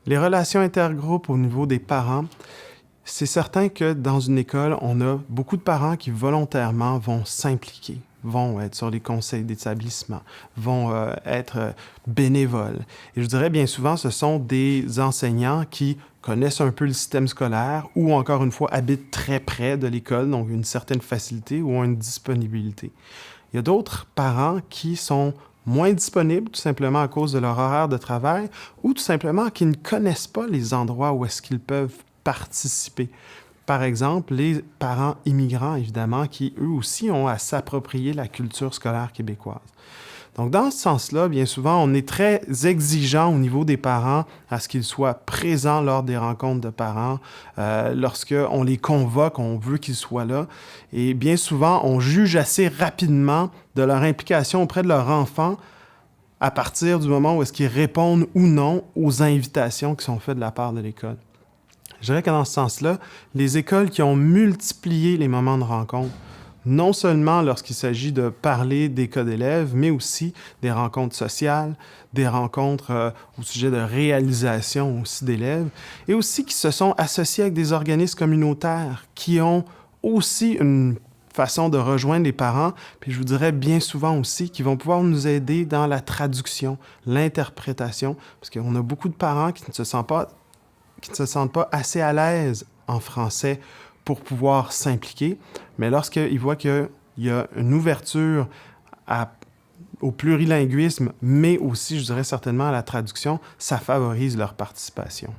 Les relations intergroupes au niveau des parents, c'est certain que dans une école, on a beaucoup de parents qui volontairement vont s'impliquer, vont être sur les conseils d'établissement, vont être bénévoles. Et je dirais bien souvent, ce sont des enseignants qui connaissent un peu le système scolaire ou encore une fois habitent très près de l'école, donc une certaine facilité ou une disponibilité. Il y a d'autres parents qui sont moins disponibles, tout simplement à cause de leur horaire de travail, ou tout simplement qui ne connaissent pas les endroits où est-ce qu'ils peuvent participer. Par exemple, les parents immigrants, évidemment, qui eux aussi ont à s'approprier la culture scolaire québécoise. Donc, dans ce sens-là, bien souvent, on est très exigeant au niveau des parents à ce qu'ils soient présents lors des rencontres de parents. Lorsqu'on les convoque, on veut qu'ils soient là. Et bien souvent, on juge assez rapidement de leur implication auprès de leur enfant à partir du moment où est-ce qu'ils répondent ou non aux invitations qui sont faites de la part de l'école. Je dirais que dans ce sens-là, les écoles qui ont multiplié les moments de rencontre, non seulement lorsqu'il s'agit de parler des cas d'élèves, mais aussi des rencontres sociales, des rencontres au sujet de réalisation aussi d'élèves, et aussi qui se sont associés avec des organismes communautaires qui ont aussi une façon de rejoindre les parents, puis je vous dirais bien souvent aussi qui vont pouvoir nous aider dans la traduction, l'interprétation, parce qu'on a beaucoup de parents qui ne se sentent pas assez à l'aise en français pour pouvoir s'impliquer, mais lorsqu'ils voient qu'il y a une ouverture au plurilinguisme, mais aussi, je dirais certainement, à la traduction, ça favorise leur participation.